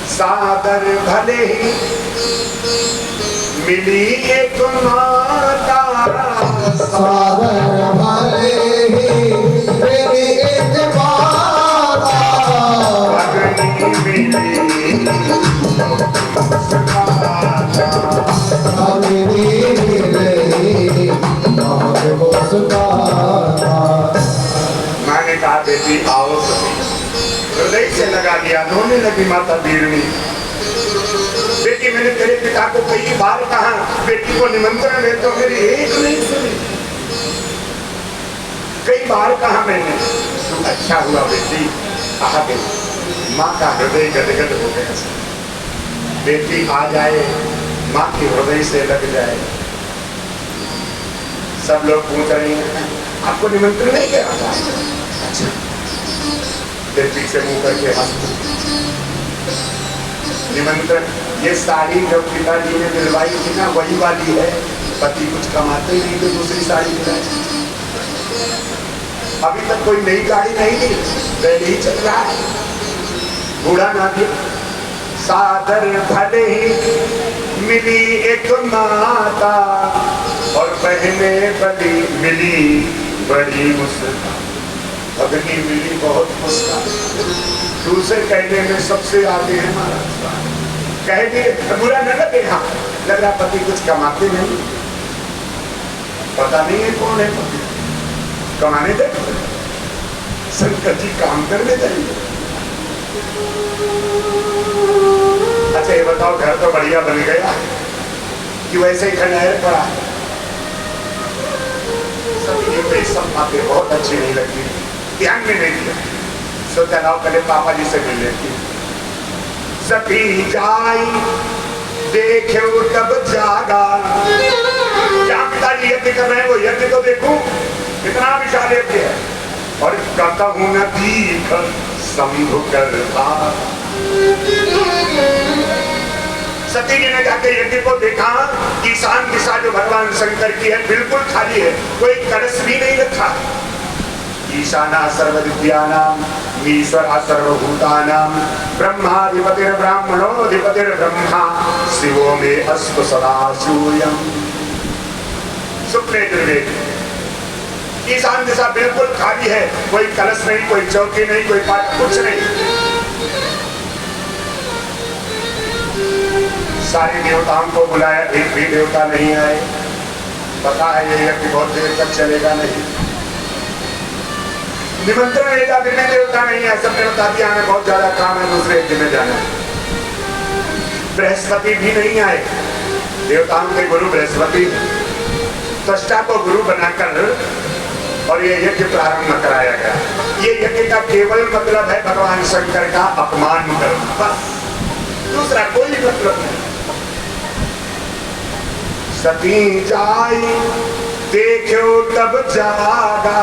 सादर भले ही मिली एक माता, सादर भले ही मिली एक माता, अग्नि मिली मुस्काता, अग्नि मिली बहुत मुस्काता। मैंने कहा बेटी आओ सभी, हृदय से लगा दिया, रोने लगी माता बीरनी। बेटी मैंने तेरे पिता को कई बार कहा बेटी को निमंत्रण दे, तो मेरी एक नहीं सुनी। कई बार कहा मैंने, तो अच्छा हुआ बेटी आ गई। माँ का हृदय गदगद हो गया। बेटी आ जाए, माँ के हृदय से लग जाए। सब लोग पूछ रहे हैं आपको निमंत्रण नहीं किया था? अच्छा, बेटी से मुंह करके हंस, निमंत्रण ये साड़ी जो पिताजी ने दिलवाई थी ना वही वाली है। पति कुछ कमाते नहीं तो दूसरी साड़ी दिलाई। अभी तक कोई नई गाड़ी नहीं ली, पहले ही चल रहा है। बूढ़ा ना भी सादर भले ही मिली एक माता, और बहने बड़ी मिली बड़ी मुस्कान। अग्नि मिली बहुत मुस्कान। दूसरे कहने में सबसे आगे है महाराज। कह दिए बुरा न लगे, हाँ लग रहा पति कुछ कमाते नहीं, पता नहीं है कौन है पति, कमाने दे। शंकर जी काम करने देंगे। अच्छा ये बताओ घर तो बढ़िया बन गया कि वैसे ही खंडहर पड़ा है? सभी सब बातें बहुत अच्छी नहीं लगती, ध्यान में नहीं दिया। सोचा लाओ पहले पापा जी से मिल लेती। सती जाई देखो तब जागा, क्या पिताजी यज्ञ कर रहे हैं वो यज्ञ तो देखूं, कितना विशाल यज्ञ है। और कहूं न दीख शंभु कर था। सती जी ने जाके यज्ञ को देखा, ईशान दिशा जो भगवान शंकर की है बिल्कुल खाली है, कोई कलश भी नहीं रखा। ईशाना सर्वविद्यानां ईश्वरा सर्वभूतानां ब्रह्माधिपतिर ब्राह्मणोधिपतिर ब्रह्मा शिवो मे अस्तु सदा सूर्यम्। शुक्ल यजुर्वेद। ईशान दिशा बिल्कुल खाली है, कोई कलश नहीं, कोई चौकी नहीं, कोई पाठ, कुछ नहीं। सारे देवताओं को बुलाया, एक भी देवता नहीं आए। पता है ये यज्ञ बहुत देर तक चलेगा नहीं। निमंत्रण भेजा, दिन में देवता नहीं है, सबने बता दिया हमें बहुत ज्यादा काम है, दूसरे यज्ञ में जाना है। बृहस्पति भी नहीं आए, देवताओं के गुरु बृहस्पति, त्वष्टा को गुरु बनाकर और ये यज्ञ प्रारंभ कराया गया। ये यज्ञ का केवल मतलब है भगवान शंकर का अपमान करना, बस, दूसरा कोई मतलब नहीं। सती जाई देखो तब जागा,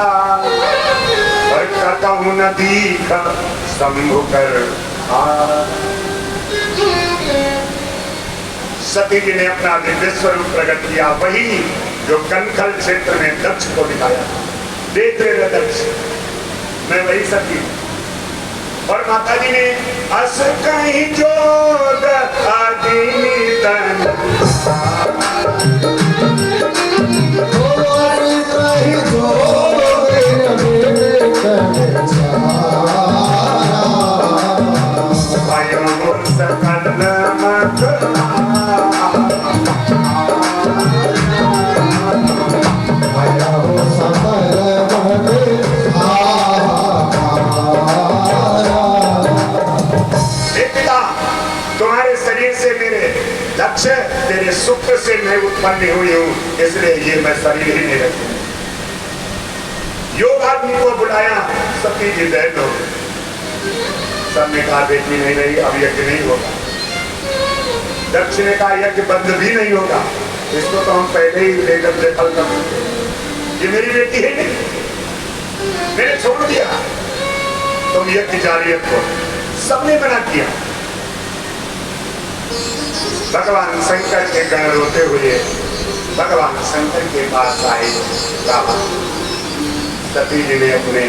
और कहूं न दीख शंभु कर आ। सती जी ने अपना दिव्य स्वरूप प्रकट किया, वही जो कनखल क्षेत्र में दक्ष को दिखाया। देख रहे दक्ष, मैं वही सती। और माता जी ने अस कहीं जोग आदि तन, तुम्हारे शरीर से मेरे लक्ष्य, तेरे शुक्र से मैं उत्पन्न हुई हूँ, इसलिए ये मैं शरीर ही नहीं रखूं। योगाग्नि को बुलाया, सती जी दैव हो। सबने कहा बेटी नहीं नहीं अब यज्ञ नहीं होगा। दक्ष ने कहा यज्ञ बंद भी नहीं होगा, इसको तो हम पहले ही लेकर देखल कर चुके। ये मेरी बेटी है नहीं, मैंने छोड़ दिया, तुम यज्ञ जारी रखो। सबने मना किया। भगवान शंकर के गण रोते हुए भगवान शंकर के पास आए। बाबा सती जी ने अपने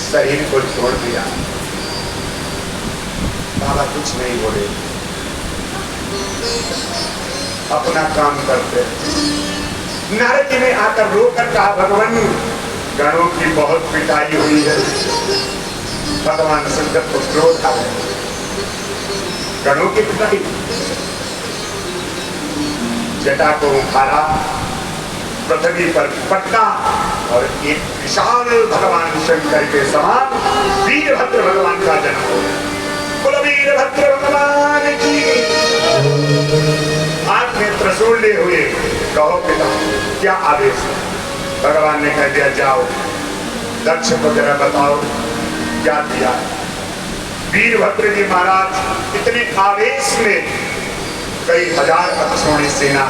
शरीर को छोड़ दिया। बाबा ज्यादा कुछ नहीं बोले, अपना काम करते। नारद जी ने आकर रोकर कहा, भगवान गणों की बहुत पिटाई हुई है। भगवान शंकर को क्रोध आ गया, गणों की पिटाई। जटा को उखाड़ा, पृथ्वी पर पटका और एक विशाल भगवान शंकर के समान वीरभद्र भगवान का जन्म हो गया। बोलो वीरभद्र भगवान की। हाथ में त्रिशूल लिए हुए, कहो पिता क्या आदेश है? भगवान ने कह दिया, जाओ दक्ष को जरा बताओ क्या दिया। वीरभद्र जी महाराज इतने आवेश में कई हजार अक्षौणी सेना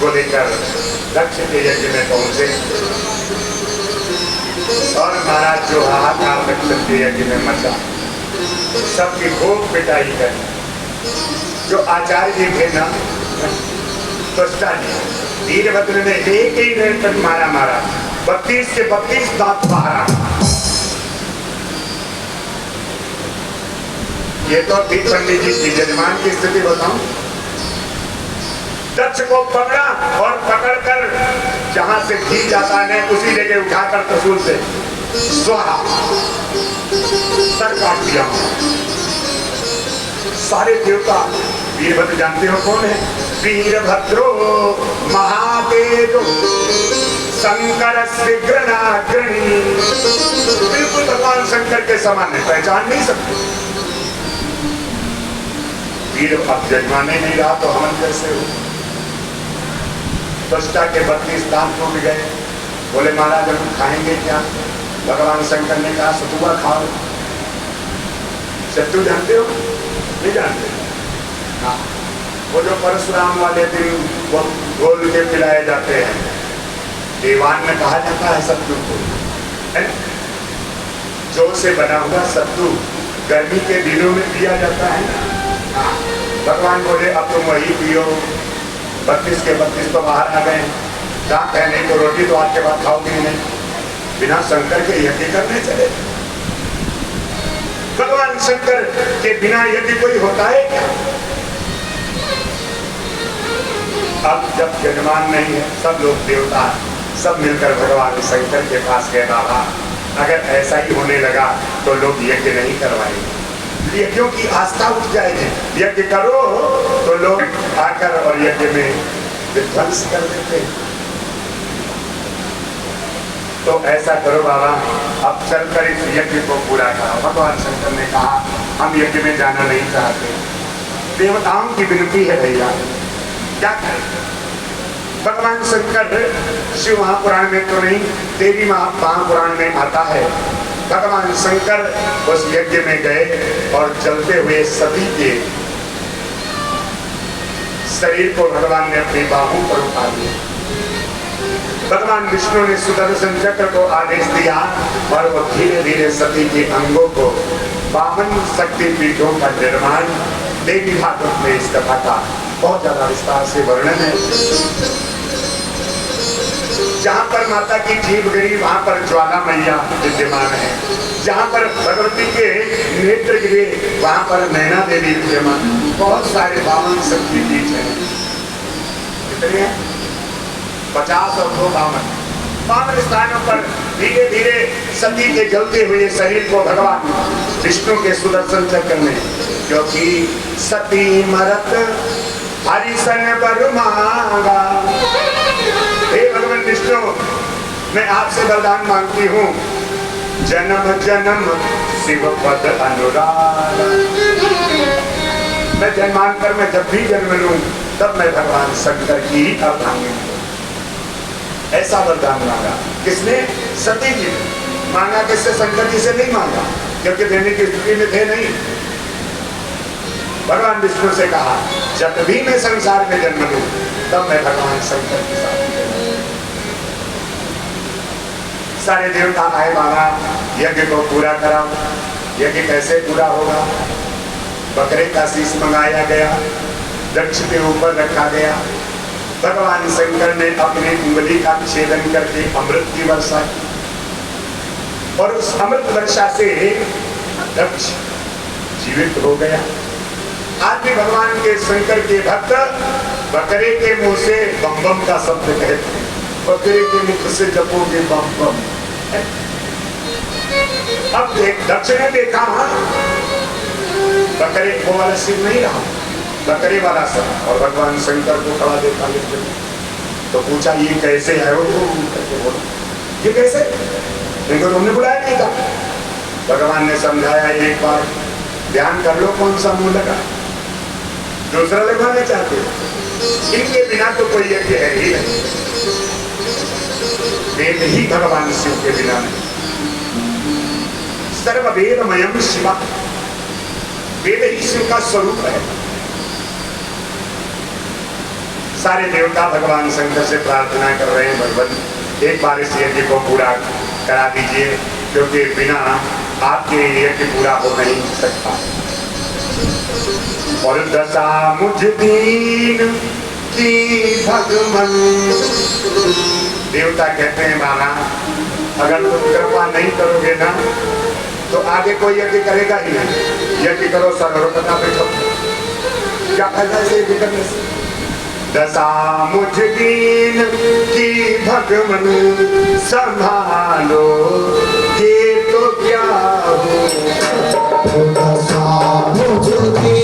को लेकर दक्ष के यज्ञ में पहुंचे और महाराज जो हाहाकार दक्ष के यज्ञ में मचा, सबकी खूब पिटाई करी। जो आचार्य जी थे ना, त्वष्टा जी, वीरभद्र ने एक ही रेल पर मारा 32 से 32 दांत बाहर। ये तो अभी पंडित जी की जजमान की स्थिति बताऊं। दक्ष को पकड़ा और पकड़कर जहां से घी जाता है उसी जगह उठाकर त्रिशूल से स्वाहा सर काट दिया। सारे देवता, वीरभद्र जानते हो कौन है? वीरभद्रो महातेजो शंकर शीघ्रनाग्रणी। बिल्कुल भगवान शंकर के समान है, पहचान नहीं सकते। वीर अब जजमाने नहीं रहा तो हमन कैसे हो? त्वष्टा के 32 दांत टूट गए। बोले महाराज हम खाएंगे क्या? भगवान शंकर ने कहा सतुआ खाओ। सत्तू जानते हो? नहीं जानते? हाँ, वो जो परशुराम वाले दिन वो घोल के पिलाए जाते हैं, दीवान में कहा जाता है सत्तू को, जो से बना हुआ सत्तू गर्मी के दिनों में पिया जाता है। हाँ, भगवान बोले अब तुम वही पियो। 32 के 32 तो बाहर आ गए। दांत है नहीं तो रोटी तो आज के बाद खाओगे नहीं। बिना शंकर के यज्ञ करने चले। भगवान शंकर के बिना यज्ञ कोई होता है क्या? अब जब यजमान नहीं है, सब लोग देवता सब मिलकर भगवान शंकर के पास गए, बाबा अगर ऐसा ही होने लगा तो लोग यज्ञ नहीं करवाएंगे, यज्ञों की आस्था उठ जाएगी। यज्ञ करो तो लोग आकर और यज्ञ में विध्वंस कर देते। तो ऐसा करो बाबा, अब चलकर इस यज्ञ को पूरा करो। भगवान शंकर ने कहा हम यज्ञ में जाना नहीं चाहते, देवताओं की विनती है भैया, क्या करें? भगवान शंकर शिव महापुराण में तो नहीं, देवी महापुराण में आता है। भगवान शंकर उस यज्ञ में गए और चलते हुए सती के शरीर को भगवान ने अपनी बाहों पर उठा लिया। भगवान विष्णु ने सुदर्शन चक्र को आदेश दिया और वो धीरे धीरे सती के अंगों को 52 शक्ति पीठों का निर्माण। देवी भागवत में इस कथा का बहुत ज्यादा विस्तार से वर्णन है। जहाँ पर माता की जीभ गिरी वहां पर ज्वाला मैया विद्यमान है। जहाँ पर भगवती के नेत्र गिरे वहां पर नैना देवी विद्यमान। बहुत सारे 52 शक्ति पीठ हैं। कितने हैं? 50 और 2 52 स्थानों पर धीरे धीरे सती के जलते हुए शरीर को भगवान विष्णु के सुदर्शन चक्र में, क्योंकि सती मरत हरिशन बर मांगा। हे भगवान विष्णु, मैं आपसे वरदान मांगती हूँ, जन्म जन्म शिव पद अनुराग। मैं जन्मांतर में जब भी जन्म लूं तब मैं भगवान शंकर की ही अर्धांगिनी हूं। ऐसा वरदान मांगा। किसने? सती जी ने मांगा। किससे? शंकर जी से नहीं मांगा, क्योंकि देने की स्थिति में थे नहीं। भगवान विष्णु से कहा जब भी मैं संसार में जन्म लूं तब मैं भगवान शंकर के साथ। सारे देवता आए, बाबा यज्ञ को पूरा कराओ। यज्ञ कैसे पूरा होगा? बकरे का शीश मंगाया गया, दक्ष के ऊपर रखा गया। भगवान शंकर ने अपनी उंगली का छेदन करके अमृत की वर्षा की और उस अमृत वर्षा से दक्ष जीवित हो गया। आज भी भगवान के शंकर के भक्त बकरे के मुंह से बम बम का शब्द कहते हैं, बकरे के मुख से जपोगे बम बम। अब दक्ष ने देखा बकरे को वाला सिर नहीं रहा, बकरे वाला सर, और भगवान शंकर को खड़ा देखा लेकिन तो पूछा ये कैसे है? वो करके बोला ये कैसे? इनको तुमने बुलाया नहीं था। भगवान ने समझाया एक बार ध्यान कर लो कौन सा मुंह लगा, दूसरा लगाना चाहते हो। इनके बिना तो कोई यज्ञ है ही नहीं, वेद ही भगवान शिव के बिना नहीं। सर्ववेदमयम शिवा, वेद ही शिव का स्वरूप है। सारे देवता भगवान शंकर से प्रार्थना कर रहे हैं, भगवान एक बार इस यज्ञ को पूरा करा दीजिए, क्योंकि बिना आपके यज्ञ पूरा हो नहीं सकता। और दशा मुझ दीन की भगवन, देवता कहते हैं महाराज अगर तुम कृपा नहीं करोगे ना तो आगे कोई यज्ञ करेगा ही नहीं। यज्ञ करो सर्वप्रथा बैठो, क्या फायदा इसे यज्ञ करने से? दशा मुझ दीन की भगवन संभालो, ये तो क्या हो? दशा मुझ दीन